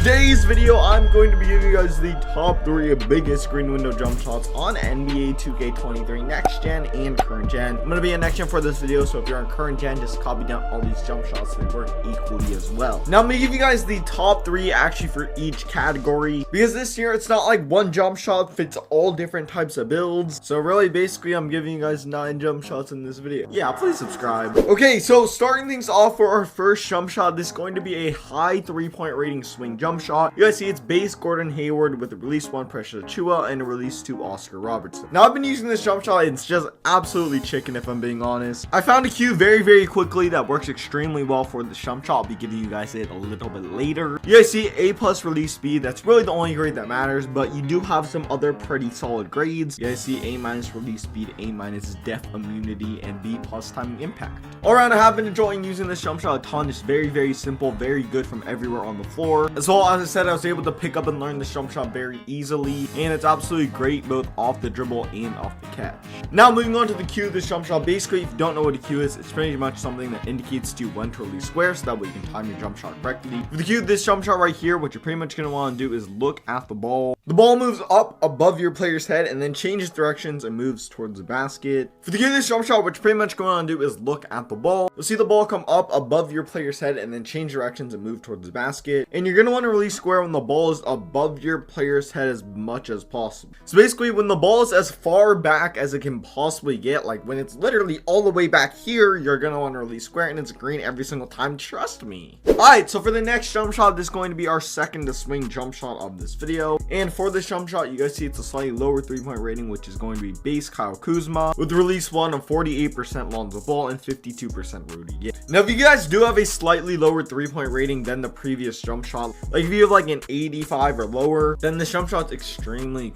today's video, I'm going to be giving you guys the top 3 biggest screen window jump shots on NBA 2K23 next gen and current gen. I'm going to be a next gen for this video, so if you're on current gen, just copy down all these jump shots. They work equally as well. Now I'm going to give you guys the top 3 actually for each category, because this year it's not like one jump shot fits all different types of builds. So really, basically, I'm giving you guys 9 jump shots in this video. Yeah, please subscribe. Okay, so starting things off for our first jump shot, this is going to be a high 3-point rating swing jump shot. You guys see it's base Gordon Hayward with a release 1 Precious Achiuwa and a release 2 Oscar Robertson. Now I've been using this jump shot, it's just absolutely chicken if I'm being honest. I found a cue very quickly that works extremely well for the jump shot. I'll be giving you guys it a little bit later. You guys see A+ release speed, that's really the only grade that matters, but you do have some other pretty solid grades. You guys see A- release speed, A- def immunity, and B+ timing impact. All around, I have been enjoying using this jump shot a ton. It's very simple, very good from everywhere on the floor. As well, as I said, I was able to pick up and learn this jump shot very easily, and it's absolutely great both off the dribble and off the catch. Now moving on to the cue of this jump shot. Basically, if you don't know what a cue is, it's pretty much something that indicates to you when to release square, so that way you can time your jump shot correctly. For the cue of this jump shot right here, what you're pretty much going to want to do is look at the ball. The ball moves up above your player's head and then changes directions and moves towards the basket. For the cue of this jump shot, what you're pretty much going to do is look at the ball. You'll see the ball come up above your player's head and then change directions and move towards the basket. And you're going to want to release square when the ball is above your player's head as much as possible. So basically, when the ball is as far back as it can possibly get, like when it's literally all the way back here, you're going to want to release square, and it's green every single time, trust me. Alright, so for the next jump shot, this is going to be our second to swing jump shot of this video. And for this jump shot, you guys see it's a slightly lower 3-point rating, which is going to be base Kyle Kuzma with release 1 of 48% Lonzo Ball and 52% Rudy Gay. Now, if you guys do have a slightly lower 3-point rating than the previous jump shot, like if you have like an 85 or lower, then this jump shot's extremely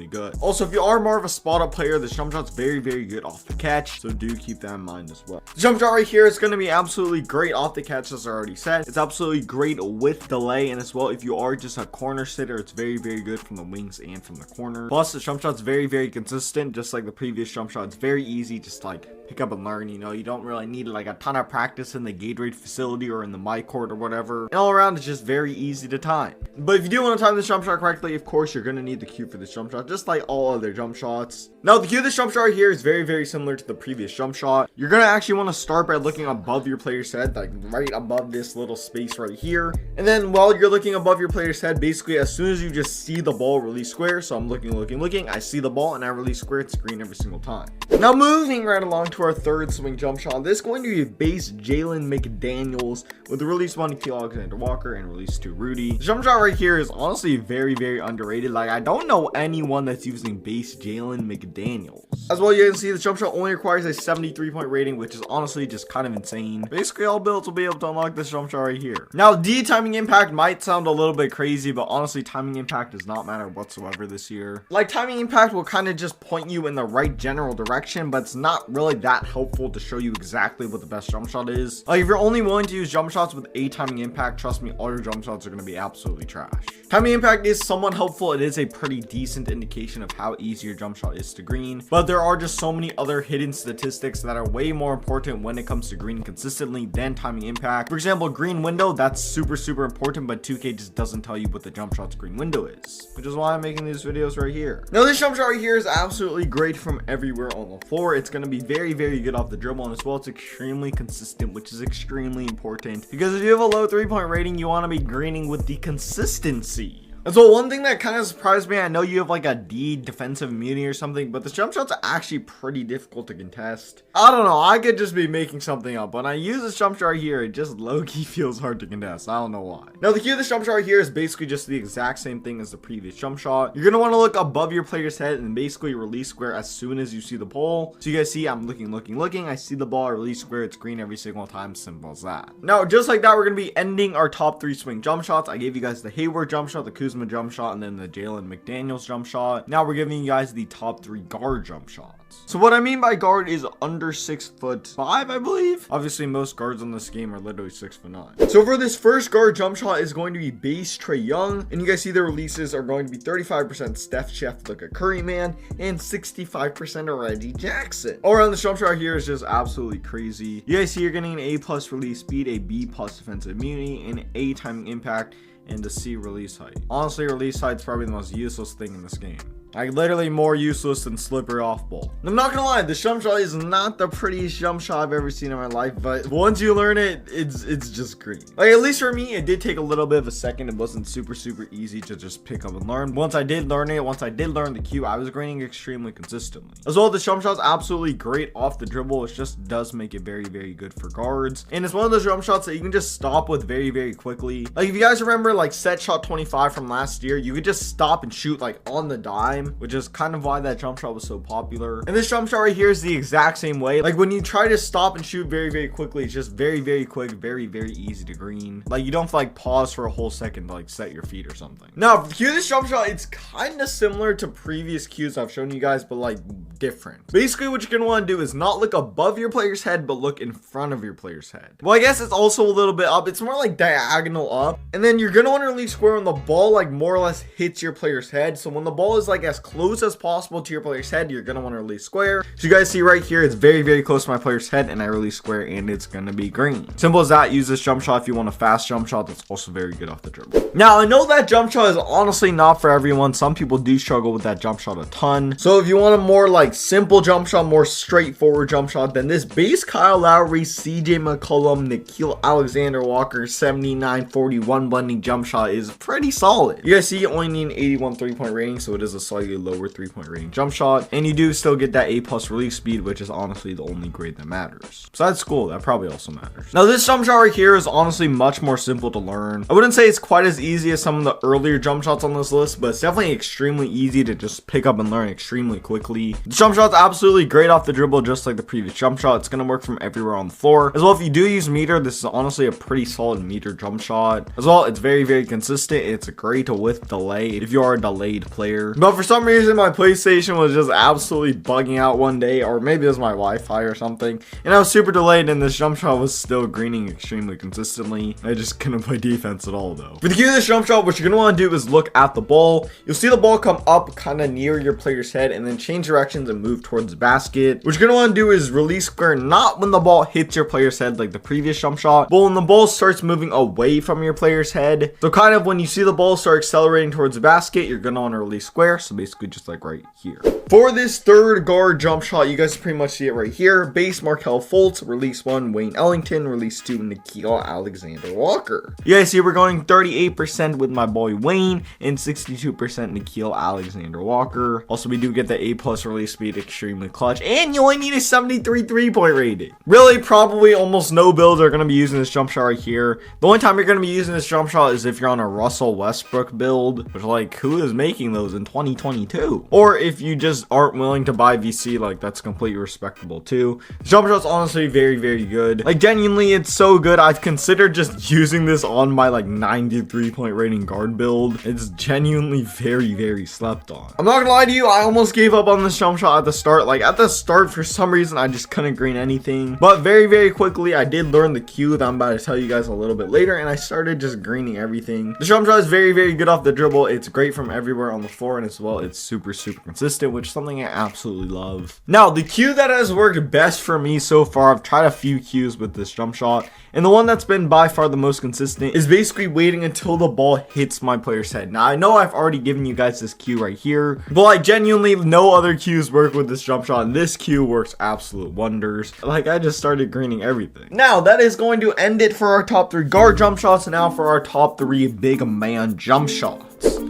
good. Also, if you are more of a spot up player, this jump shot's very good off the catch, so do keep that in mind as well. The jump shot right here is going to be absolutely great off the catch, as I already said. It's absolutely great with delay, and as well, if you are just a corner sitter, it's very good from the wings and from the corner. Plus, the jump shot's very consistent, just like the previous jump shot. It's very easy, just like pick up and learn. You know, you don't really need like a ton of practice in the Gatorade facility or in the my court or whatever. And all around, it's just very easy to time. But if you do want to time this jump shot correctly, of course, you're going to need the cue for this jump shot, just like all other jump shots. Now, the cue of this jump shot right here is very similar to the previous jump shot. You're going to actually want to start by looking above your player's head, like right above this little space right here. And then while you're looking above your player's head, basically as soon as you just see the ball release square, so I'm looking, I see the ball and I release square, it's green every single time. Now moving right along to our third swing jump shot, this is going to be base Jalen McDaniels with release 1 Key Alexander Walker and release 2 Rudy. The jump shot right here is honestly very underrated. Like, I don't know anyone that's using base Jalen McDaniels. As well, you can see the jump shot only requires a 73-point rating, which is honestly just kind of insane. Basically, all builds will be able to unlock this jump shot right here. Now, D timing impact might sound a little bit crazy, but honestly, timing impact does not matter whatsoever this year. Like, timing impact will kind of just point you in the right general direction, but it's not really that helpful to show you exactly what the best jump shot is. Like, if you're only willing to use jump shots with a timing impact, trust me, all your jump shots are going to be absolutely trash. Timing impact is somewhat helpful. It is a pretty decent indication of how easy your jump shot is to green, but there are just so many other hidden statistics that are way more important when it comes to greening consistently than timing impact. For example, green window, that's super important, but 2K just doesn't tell you what the jump shot's green window is, which is why I'm making these videos right here. Now, this jump shot right here is absolutely great from everywhere on the floor. It's going to be very good off the dribble, and as well, it's extremely consistent, which is extremely important, because if you have a low 3-point rating, you want to be greening with the consistency. And so one thing that kind of surprised me, I know you have like a D defensive immunity or something, but this jump shot's actually pretty difficult to contest. I don't know, I could just be making something up. When I use this jump shot right here, it just low-key feels hard to contest. I don't know why. Now, the cue of this jump shot right here is basically just the exact same thing as the previous jump shot. You're going to want to look above your player's head and basically release square as soon as you see the ball. So you guys see, I'm looking. I see the ball, I release square, it's green every single time. Simple as that. Now, just like that, we're going to be ending our top 3 swing jump shots. I gave you guys the Hayward jump shot, the Kuzma jump shot, and then the Jalen McDaniels jump shot. Now we're giving you guys the top 3 guard jump shots. So what I mean by guard is under 6'5", I believe. Obviously, most guards in this game are literally 6'9". So for this first guard jump shot is going to be base Trae Young, and you guys see the releases are going to be 35% Steph Chef like a Curry man and 65% Reggie Jackson. All around the jump shot here is just absolutely crazy. You guys see you're getting an A+ release speed, a B+ defensive immunity, and A timing impact, and the C release height. Honestly, release height's probably the most useless thing in this game. Like, literally more useless than slippery off ball. I'm not gonna lie, this jump shot is not the prettiest jump shot I've ever seen in my life, but once you learn it, it's just green. Like, at least for me, it did take a little bit of a second. It wasn't super easy to just pick up and learn. Once I did learn the cue, I was greening extremely consistently. As well, the jump shot's absolutely great off the dribble. It just does make it very good for guards. And it's one of those jump shots that you can just stop with very quickly. Like, if you guys remember, like, set shot 25 from last year, you could just stop and shoot, like, on the dime, which is kind of why that jump shot was so popular. And this jump shot right here is the exact same way. Like, when you try to stop and shoot very quickly, it's just very quick, very easy to green. Like, you don't have to, like, pause for a whole second to, like, set your feet or something. Now, cue this jump shot, it's kind of similar to previous cues I've shown you guys, but, like, different. Basically, what you're gonna want to do is not look above your player's head, but look in front of your player's head. Well, I guess it's also a little bit up. It's more like diagonal up. And then you're gonna want to release square when the ball, like, more or less hits your player's head. So when the ball is, like, as close as possible to your player's head, you're gonna want to release square. So you guys see right here, it's very close to my player's head, and I release square, and it's gonna be green. Simple as that. Use this jump shot if you want a fast jump shot that's also very good off the dribble. Now, I know that jump shot is honestly not for everyone. Some people do struggle with that jump shot a ton. So if you want a more, like, simple jump shot, more straightforward jump shot, then this base Kyle Lowry, CJ McCollum, Nikhil Alexander Walker 79-41 blending jump shot is pretty solid. You guys see, you only need an 81 3-point rating, so it is a slightly lower 3-point rating jump shot, and you do still get that A+ release speed, which is honestly the only grade that matters. Besides school, that probably also matters. Now, this jump shot right here is honestly much more simple to learn. I wouldn't say it's quite as easy as some of the earlier jump shots on this list, but it's definitely extremely easy to just pick up and learn extremely quickly. The jump shot's absolutely great off the dribble, just like the previous jump shot. It's gonna work from everywhere on the floor. As well, if you do use meter, this is honestly a pretty solid meter jump shot. As well, it's very consistent. It's great with delay if you are a delayed player. But for some reason, my PlayStation was just absolutely bugging out one day, or maybe it was my Wi-Fi or something, and I was super delayed, and this jump shot was still greening extremely consistently. I just couldn't play defense at all, though. For the cue of this jump shot, what you're gonna want to do is look at the ball. You'll see the ball come up kind of near your player's head, and then change directions and move towards the basket. What you're gonna want to do is release square, not when the ball hits your player's head like the previous jump shot, but when the ball starts moving away from your player's head. So kind of when you see the ball start accelerating towards the basket, you're gonna want to release square. So basically just like right here. For this third guard jump shot, you guys pretty much see it right here. Base Markelle Fultz, release 1 Wayne Ellington, release 2 Nikhil Alexander Walker. You guys see we're going 38% with my boy Wayne and 62% Nikhil Alexander Walker. Also, we do get the A+ release speed, extremely clutch, and you only need a 73 3-point rating. Really, probably almost no builds are going to be using this jump shot right here. The only time you're going to be using this jump shot is if you're on a Russell Westbrook build, which, like, who is making those in 2022? Or if you just aren't willing to buy VC, like, that's completely respectable too. The jump shot's honestly very good. Like, genuinely, it's so good. I've considered just using this on my, like, 93-point rating guard build. It's genuinely very slept on. I'm not gonna lie to you, I almost gave up on this jump shot at the start. Like, at the start, for some reason, I just couldn't green anything. But very quickly, I did learn the cue that I'm about to tell you guys a little bit later, and I started just greening everything. The jump shot is very good off the dribble. It's great from everywhere on the floor, and as well, it's super consistent, which is something I absolutely love. Now, the cue that has worked best for me so far, I've tried a few cues with this jump shot, and the one that's been by far the most consistent is basically waiting until the ball hits my player's head. Now, I know I've already given you guys this cue right here, but like genuinely no other cues work with this jump shot, and this cue works absolute wonders. Like, I just started greening everything. Now, that is going to end it for our top 3 guard jump shots. Now for our top 3 big man jump shots.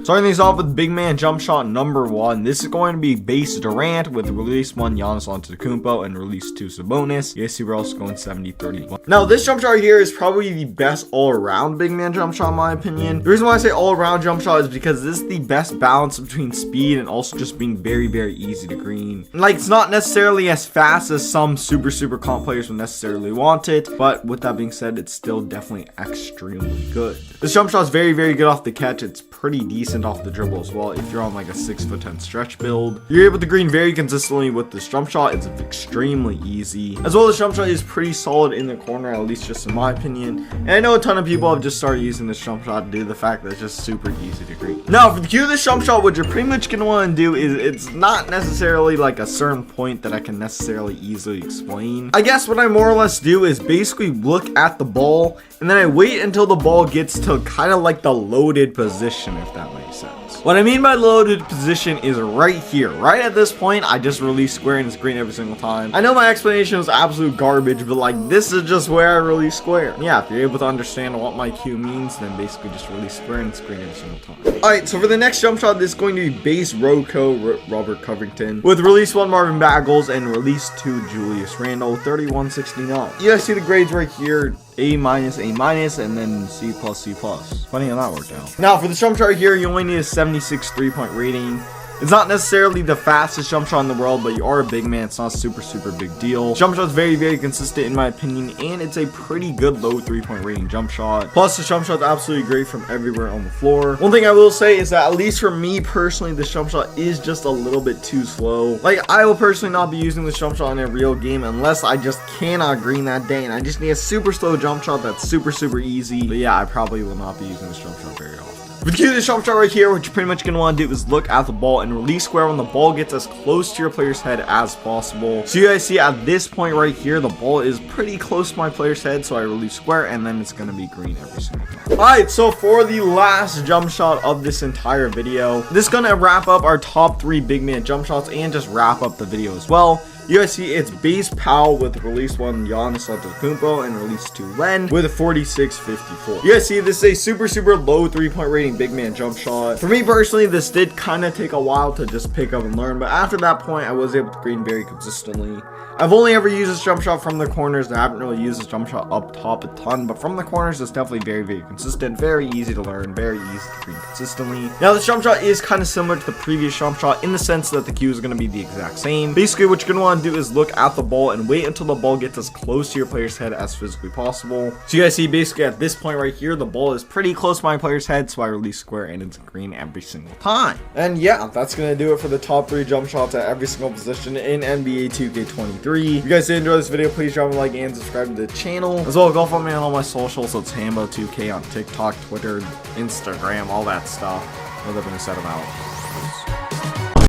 Starting these off with big man jump shot number 1. This is going to be base Durant with release 1 Giannis Antetokounmpo and release 2 Sabonis. You guys see we're also going 70-31. Now, this jump shot here is probably the best all-around big man jump shot in my opinion. The reason why I say all-around jump shot is because this is the best balance between speed and also just being very easy to green. And like, it's not necessarily as fast as some super comp players would necessarily want it, but with that being said, it's still definitely extremely good. This jump shot is very good off the catch. It's pretty decent decent off the dribble as well. If you're on like a 6'10" stretch build, you're able to green very consistently with this jump shot. It's extremely easy. As well, the jump shot is pretty solid in the corner, at least just in my opinion. And I know a ton of people have just started using this jump shot due to the fact that it's just super easy to green. Now, for the cue of this jump shot, what you're pretty much going to want to do is, it's not necessarily like a certain point that I can necessarily easily explain. I guess what I more or less do is basically look at the ball, and then I wait until the ball gets to kind of like the loaded position, if that makes sense. What I mean by loaded position is right here. Right at this point, I just release square and it's green every single time. I know my explanation was absolute garbage, but like this is just where I release square. Yeah, if you're able to understand what my cue means, then basically just release square and it's green every single time. Alright, so for the next jump shot, this is going to be base Robert Covington with release 1 Marvin Baggles and release 2 Julius Randle, 3169. You guys see the grades right here. A-, A-, and then C+, C+. Funny how that worked out. Now, for the jump shot here, you only need a 76 3-point rating. It's not necessarily the fastest jump shot in the world, but you are a big man. It's not a super big deal. Jump shot's very consistent in my opinion, and it's a pretty good low 3-point rating jump shot. Plus, the jump shot's absolutely great from everywhere on the floor. One thing I will say is that, at least for me personally, this jump shot is just a little bit too slow. Like, I will personally not be using this jump shot in a real game unless I just cannot green that day, and I just need a super slow jump shot that's super easy. But yeah, I probably will not be using this jump shot very often. With the cue of this jump shot right here, what you're pretty much going to want to do is look at the ball and release square when the ball gets as close to your player's head as possible. So you guys see at this point right here, the ball is pretty close to my player's head, so I release square and then it's going to be green every single time. Alright, so for the last jump shot of this entire video, this is going to wrap up our top 3 big man jump shots and just wrap up the video as well. You guys see it's base Powell with release 1 Giannis Antetokounmpo and release 2 Len with a 46-54. You guys see this is a super low 3-point rating big man jump shot. For me personally, this did kind of take a while to just pick up and learn, but after that point, I was able to green very consistently. I've only ever used this jump shot from the corners. I haven't really used this jump shot up top a ton, but from the corners, it's definitely very consistent, very easy to learn, very easy to green consistently. Now, this jump shot is kind of similar to the previous jump shot in the sense that the cue is going to be the exact same. Basically, what you're going to want to do is look at the ball and wait until the ball gets as close to your player's head as physically possible. So you guys see basically at this point right here, the ball is pretty close to my player's head, so I release square and it's green every single time. And yeah, that's going to do it for the top 3 jump shots at every single position in NBA 2K23. If you guys did enjoy this video, please drop a like and subscribe to the channel. As well, go follow me on all my socials. So it's Hambo2K on TikTok, Twitter, Instagram, all that stuff. With that being said, I'm out.